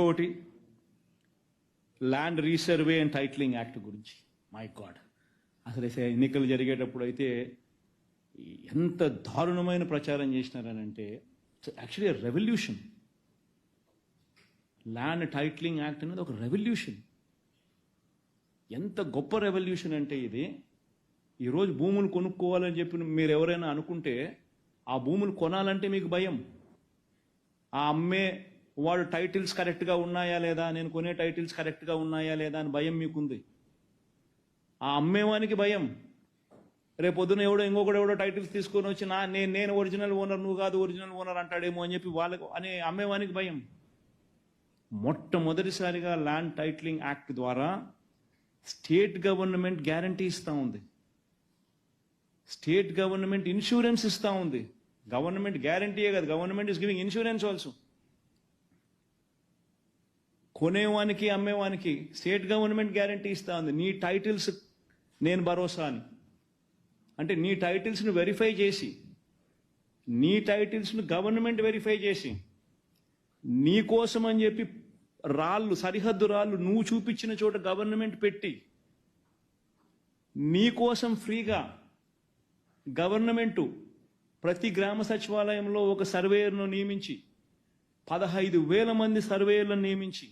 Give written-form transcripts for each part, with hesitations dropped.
ఇంకొకటి land resurvey and titling act గురించి. My God, అసలు ఎన్నికలు జరిగేటప్పుడు అయితే ఎంత దారుణమైన ప్రచారం చేసినారనంటే actually revolution. Land titling act అనేది ఒక రెవల్యూషన్. ఎంత గొప్ప రెవల్యూషన్ అంటే ఇది. ఈరోజు భూములు కొనుక్కోవాలని చెప్పి మీరు ఎవరైనా అనుకుంటే ఆ భూములు కొనాలంటే మీకు భయం. ఆ అమ్మే వాడు టైటిల్స్ కరెక్ట్గా ఉన్నాయా లేదా, నేను కొనే టైటిల్స్ కరెక్ట్గా ఉన్నాయా లేదా అని భయం మీకుంది. ఆ అమ్మేవానికి భయం. రేపొద్దున ఇంకొకడు ఎవడో టైటిల్స్ తీసుకొని వచ్చి నేను ఒరిజినల్ ఓనర్, నువ్వు కాదు ఒరిజినల్ ఓనర్ అంటాడేమో అని చెప్పి వాళ్ళకు అనే అమ్మేవానికి భయం. మొట్టమొదటిసారిగా ల్యాండ్ టైటిలింగ్ యాక్ట్ ద్వారా స్టేట్ గవర్నమెంట్ గ్యారంటీ ఇస్తూ ఉంది. స్టేట్ గవర్నమెంట్ ఇన్సూరెన్స్ ఇస్తూ ఉంది. గవర్నమెంట్ గ్యారంటీయే కాదు, government is giving insurance also. కొనేవానికి అమ్మేవానికి స్టేట్ గవర్నమెంట్ గ్యారంటీ ఇస్తూ ఉంది. నీ టైటిల్స్ నేను భరోసా అని. అంటే నీ టైటిల్స్ను వెరిఫై చేసి, నీ టైటిల్స్ను గవర్నమెంట్ వెరిఫై చేసి, నీ కోసం అని చెప్పి రాళ్ళు, సరిహద్దు రాళ్ళు నువ్వు చూపించిన చోట గవర్నమెంట్ పెట్టి, నీ కోసం ఫ్రీగా గవర్నమెంటు ప్రతి గ్రామ సచివాలయంలో ఒక సర్వేయర్ను నియమించి 15,000 మంది సర్వేయర్లను నియమించి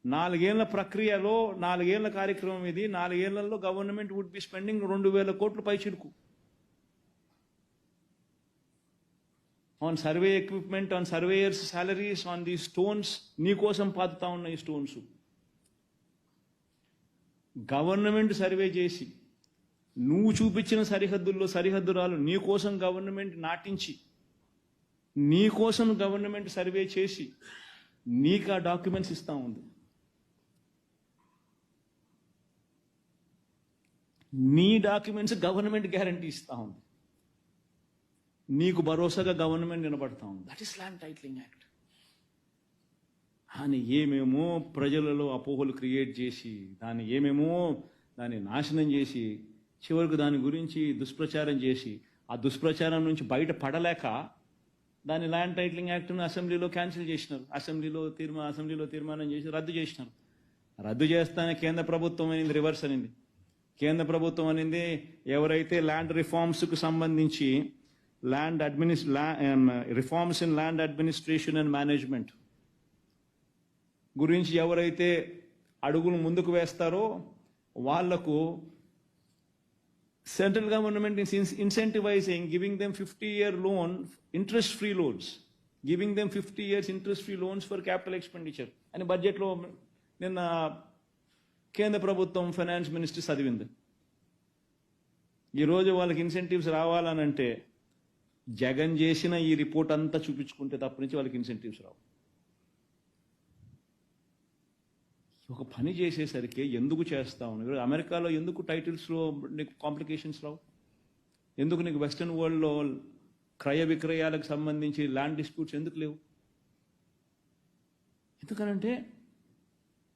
4 ఏళ్ల ప్రక్రియలో 4 ఏళ్ల కార్యక్రమం ఇది. 4 ఏళ్లలో గవర్నమెంట్ వుడ్ బి స్పెండింగ్ 2,000 కోట్లు పైచిలుకు on survey equipment, on surveyors salaries, on the stones. నీకోసం పాతుతా ఉన్న ఈ స్టోన్స్ గవర్నమెంట్ సర్వే చేసి, నువ్వు చూపించిన సరిహద్దుల్లో సరిహద్దురాలు నీకోసం గవర్నమెంట్ నాటించి, నీకోసం గవర్నమెంట్ సర్వే చేసి నీకు ఆ డాక్యుమెంట్స్ ఇస్తూ ఉంది. నీ డాక్యుమెంట్స్ గవర్నమెంట్ గ్యారంటీ ఇస్తూ ఉంది. నీకు భరోసాగా గవర్నమెంట్ నిలబడతా ఉంది. That is land titling act. అని ఏమేమో ప్రజలలో అపోహలు క్రియేట్ చేసి, దాన్ని నాశనం చేసి, చివరికి దాని గురించి దుష్ప్రచారం చేసి, ఆ దుష్ప్రచారం నుంచి బయట పడలేక దాని ల్యాండ్ టైటిలింగ్ యాక్ట్ను అసెంబ్లీలో క్యాన్సిల్ చేసినారు. అసెంబ్లీలో తీర్మానం చేసి రద్దు చేసినారు. రద్దు చేస్తానే కేంద్ర ప్రభుత్వం అనింది, రివర్స్ అనింది. కేంద్ర ప్రభుత్వం అనింది, ఎవరైతే ల్యాండ్ రిఫార్మ్స్కు సంబంధించి reforms in land administration and management గురించి ఎవరైతే అడుగులు ముందుకు వేస్తారో వాళ్లకు central government is incentivizing, giving them 50-year loan, interest-free loans, giving them 50 years interest-free loans for capital expenditure అని బడ్జెట్లో నిన్న కేంద్ర ప్రభుత్వం ఫైనాన్స్ మినిస్టర్ చదివింది. ఈరోజు వాళ్ళకి ఇన్సెంటివ్స్ రావాలనంటే జగన్ చేసిన ఈ రిపోర్ట్ అంతా చూపించుకుంటే తప్ప నుంచి వాళ్ళకి ఇన్సెంటివ్స్ రావు. ఒక పని చేసేసరికి ఎందుకు చేస్తా ఉన్నావు? అమెరికాలో ఎందుకు టైటిల్స్లో నీకు కాంప్లికేషన్స్ రావు? ఎందుకు నీకు వెస్టర్న్ వరల్డ్లో క్రయ విక్రయాలకు సంబంధించి ల్యాండ్ డిస్ప్యూట్స్ ఎందుకు లేవు? ఎందుకనంటే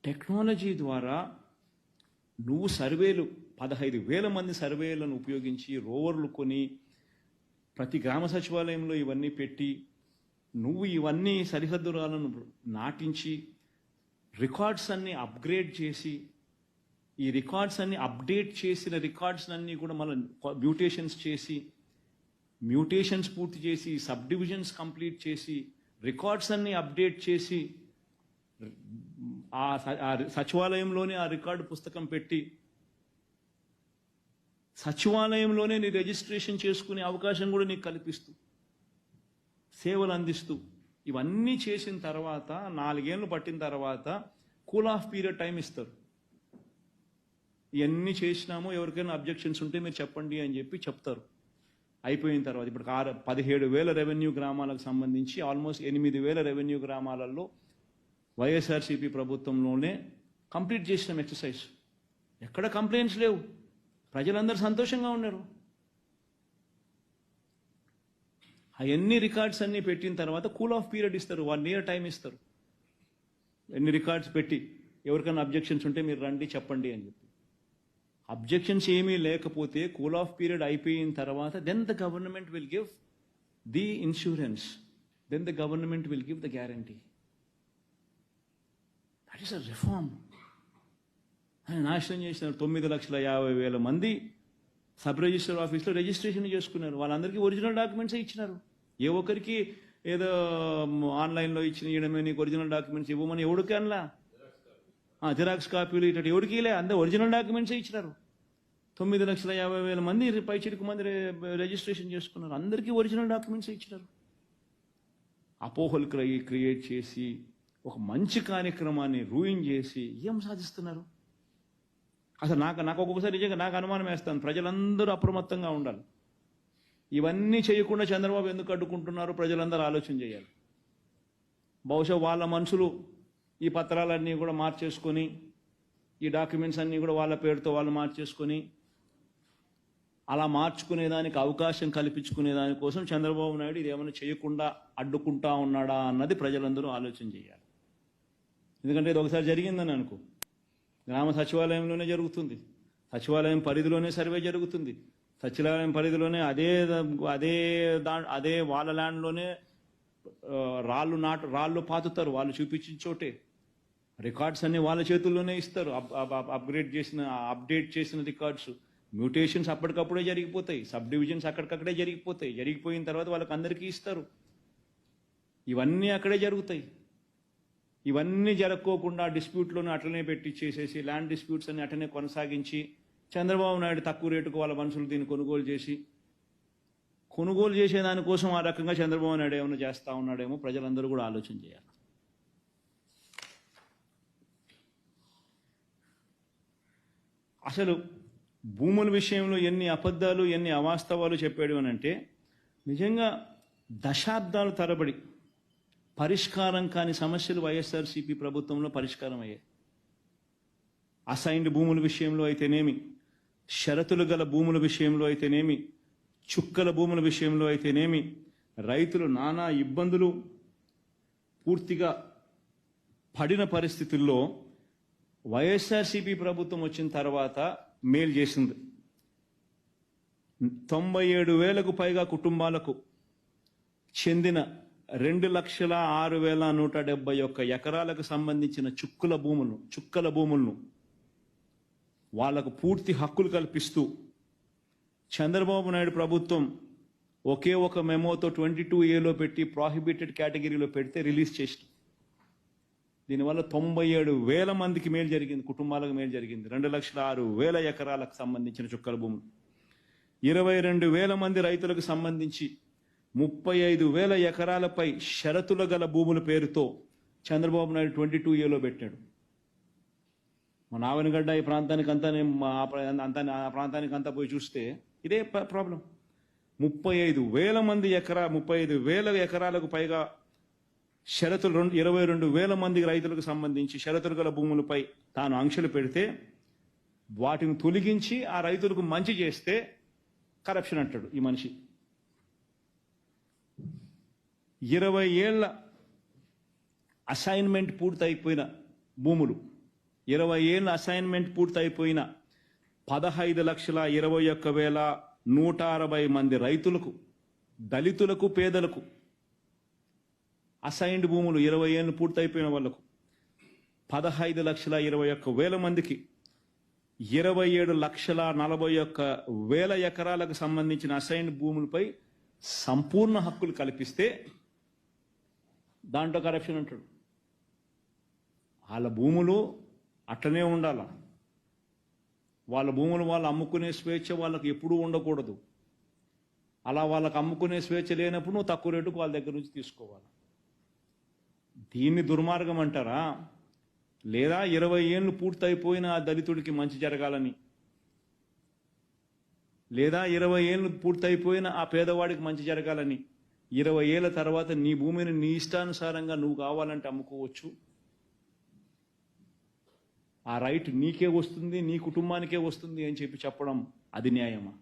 టెక్నాలజీ ద్వారా నువ్వు సర్వేలు 15,000 మంది సర్వేలను ఉపయోగించి, రోవర్లు కొని, ప్రతి గ్రామ సచివాలయంలో ఇవన్నీ పెట్టి, నువ్వు ఇవన్నీ సరిహద్దురాలను నాటించి, రికార్డ్స్ అన్ని అప్గ్రేడ్ చేసి, ఈ రికార్డ్స్ అన్ని అప్డేట్ చేసిన రికార్డ్స్ అన్నీ కూడా మళ్ళీ మ్యూటేషన్స్ చేసి, మ్యూటేషన్స్ పూర్తి చేసి, సబ్ డివిజన్స్ కంప్లీట్ చేసి, రికార్డ్స్ అన్ని అప్డేట్ చేసి, ఆ సచివాలయంలోనే ఆ రికార్డు పుస్తకం పెట్టి, సచివాలయంలోనే నీ రిజిస్ట్రేషన్ చేసుకునే అవకాశం కూడా నీకు కల్పిస్తూ, సేవలు అందిస్తూ, ఇవన్నీ చేసిన తర్వాత 4 ఏళ్ళు పట్టిన తర్వాత కూల్ ఆఫ్ పీరియడ్ టైం ఇస్తారు. ఇవన్నీ చేసినాము, ఎవరికైనా అబ్జెక్షన్స్ ఉంటే మీరు చెప్పండి అని చెప్పి చెప్తారు. అయిపోయిన తర్వాత ఇప్పుడు 17,000 రెవెన్యూ గ్రామాలకు సంబంధించి ఆల్మోస్ట్ 8,000 రెవెన్యూ గ్రామాలలో వైఎస్ఆర్సీపీ ప్రభుత్వంలోనే కంప్లీట్ చేసినాం ఎక్సర్సైజ్. ఎక్కడ కంప్లైంట్స్ లేవు, ప్రజలందరూ సంతోషంగా ఉన్నారు. అవన్నీ రికార్డ్స్ అన్నీ పెట్టిన తర్వాత కూల్ ఆఫ్ పీరియడ్ ఇస్తారు, 1 year టైం ఇస్తారు. ఎన్ని రికార్డ్స్ పెట్టి ఎవరికైనా అబ్జెక్షన్స్ ఉంటే మీరు రండి చెప్పండి అని చెప్పి. అబ్జెక్షన్స్ ఏమీ లేకపోతే కూల్ ఆఫ్ పీరియడ్ అయిపోయిన తర్వాత then the government will give the insurance, then the government will give the guarantee. That is a reform. అని నాశనం చేసినారు. 9,50,000 మంది సబ్ రిజిస్టర్ ఆఫీస్లో రిజిస్ట్రేషన్ చేసుకున్నారు. వాళ్ళందరికీ ఒరిజినల్ డాక్యుమెంట్సే ఇచ్చినారు. ఏ ఒక్కరికి ఏదో ఆన్లైన్లో ఇవ్వడమే నీకు ఒరిజినల్ డాక్యుమెంట్స్ ఇవ్వమని ఎవరికి అనలా. జిరాక్స్ కాపీలు ఇటు ఎవరికి లే, అందరూ ఒరిజినల్ డాక్యుమెంట్సే ఇచ్చినారు. 9,50,000 మంది పైచిలకు మంది రిజిస్ట్రేషన్ చేసుకున్నారు. అందరికీ ఒరిజినల్ డాక్యుమెంట్సే ఇచ్చినారు. అపోహలు క్రియేట్ చేసి ఒక మంచి కార్యక్రమాన్ని రూయిన్ చేసి ఏం సాధిస్తున్నారు? అసలు నాకు ఒక్కొక్కసారి నిజంగా నాకు అనుమానం వేస్తాను. ప్రజలందరూ అప్రమత్తంగా ఉండాలి. ఇవన్నీ చేయకుండా చంద్రబాబు ఎందుకు అడ్డుకుంటున్నారు? ప్రజలందరూ ఆలోచన చేయాలి. బహుశా వాళ్ళ మనుషులు ఈ పత్రాలన్నీ కూడా మార్చేసుకొని, ఈ డాక్యుమెంట్స్ అన్నీ కూడా వాళ్ళ పేరుతో వాళ్ళు మార్చేసుకొని, అలా మార్చుకునేదానికి అవకాశం కల్పించుకునే దానికోసం చంద్రబాబు నాయుడు ఇదేమైనా చేయకుండా అడ్డుకుంటా ఉన్నాడా అన్నది ప్రజలందరూ ఆలోచన చేయాలి. ఎందుకంటే ఇది ఒకసారి జరిగిందని అనుకో, గ్రామ సచివాలయంలోనే జరుగుతుంది, సచివాలయం పరిధిలోనే సర్వే జరుగుతుంది, సచివాలయం పరిధిలోనే అదే వాళ్ళ ల్యాండ్లోనే రాళ్ళు పాతుతారు. వాళ్ళు చూపించిన చోటే రికార్డ్స్ అన్ని వాళ్ళ చేతుల్లోనే ఇస్తారు. అప్డేట్ చేసిన రికార్డ్స్, మ్యూటేషన్స్ అప్పటికప్పుడే జరిగిపోతాయి, సబ్ డివిజన్స్ అక్కడికక్కడే జరిగిపోతాయి. జరిగిపోయిన తర్వాత వాళ్ళకి అందరికీ ఇస్తారు. ఇవన్నీ అక్కడే జరుగుతాయి. ఇవన్నీ జరగకోకుండా డిస్ప్యూట్లను అట్లనే పెట్టి చేసేసి ల్యాండ్ డిస్ప్యూట్స్ అన్ని అట్లనే కొనసాగించి చంద్రబాబు నాయుడు తక్కువ రేటుకు వాళ్ళ మనుషులు దీన్ని కొనుగోలు చేసేదానికోసం ఆ రకంగా చంద్రబాబు నాయుడు ఏమైనా చేస్తూ ఉన్నాడేమో ప్రజలందరూ కూడా ఆలోచన చేయాలి. అసలు భూముల విషయంలో ఎన్ని అబద్ధాలు ఎన్ని అవాస్తవాలు చెప్పాడు అని అంటే, నిజంగా దశాబ్దాల తరబడి పరిష్కారం కాని సమస్యలు వైఎస్ఆర్సీపీ ప్రభుత్వంలో పరిష్కారం అయ్యాయి. అసైన్డ్ భూముల విషయంలో అయితేనేమి, షరతులు గల భూముల విషయంలో అయితేనేమి, చుక్కల భూముల విషయంలో అయితేనేమి, రైతులు నానా ఇబ్బందులు పూర్తిగా పడిన పరిస్థితుల్లో వైఎస్ఆర్సీపీ ప్రభుత్వం వచ్చిన తర్వాత మేలు చేసింది. 97,000కు పైగా కుటుంబాలకు చెందిన 2,06,171 ఎకరాలకు సంబంధించిన చుక్కల భూములను వాళ్లకు పూర్తి హక్కులు కల్పిస్తూ చంద్రబాబు నాయుడు ప్రభుత్వం ఒకే ఒక మెమోతో 22A పెట్టి ప్రాహిబిటెడ్ కేటగిరీలో పెడితే రిలీజ్ చేసింది. దీనివల్ల 97,000 మందికి మేలు జరిగింది, కుటుంబాలకు మేలు జరిగింది. 2,06,000 ఎకరాలకు సంబంధించిన చుక్కల భూములు, 22,000 మంది రైతులకు సంబంధించి 35,000 ఎకరాలపై షరతుల గల భూముల పేరుతో చంద్రబాబు నాయుడు 22A పెట్టాడు. మన ఆవనగడ్డ ఈ ప్రాంతానికంతా ఆ ప్రాంతానికంతా పోయి చూస్తే ఇదే ప్రాబ్లం. 35,000 ఎకరాలకు పైగా షరతులు 22,000 మంది రైతులకు సంబంధించి షరతులు గల భూములపై తాను ఆంక్షలు పెడితే వాటిని తొలగించి ఆ రైతులకు మంచి చేస్తే కరప్షన్ అంటాడు ఈ మనిషి. 20 ఏళ్ల అసైన్మెంట్ పూర్తయిపోయిన భూములు, 20 ఏళ్ల అసైన్మెంట్ పూర్తయిపోయిన 15,21,160 మంది రైతులకు, దళితులకు, పేదలకు అసైన్డ్ భూములు 20 ఏళ్ళు పూర్తయిపోయిన వాళ్లకు 15,21,000 మందికి 27,41,000 ఎకరాలకు సంబంధించిన అసైన్డ్ భూములపై సంపూర్ణ హక్కులు కల్పిస్తే దాంట్లో కరప్షన్ అంటాడు. వాళ్ళ భూములు అట్లనే ఉండాల, వాళ్ళ భూములు వాళ్ళు అమ్ముకునే స్వేచ్ఛ వాళ్ళకి ఎప్పుడూ ఉండకూడదు. అలా వాళ్ళకి అమ్ముకునే స్వేచ్ఛ లేనప్పుడు నువ్వు తక్కువ రేటుకు వాళ్ళ దగ్గర నుంచి తీసుకోవాలి. దీన్ని దుర్మార్గం అంటారా? లేదా 20 ఏళ్ళు పూర్తయిపోయిన ఆ దళితుడికి మంచి జరగాలని, లేదా 20 ఏళ్ళు పూర్తయిపోయిన ఆ పేదవాడికి మంచి జరగాలని 20 ఏళ్ల తర్వాత నీ భూమిని నీ ఇష్టానుసారంగా నువ్వు కావాలంటే అమ్ముకోవచ్చు, ఆ రైట్ నీకే వస్తుంది, నీ కుటుంబానికే వస్తుంది అని చెప్పి చెప్పడం అది న్యాయమా?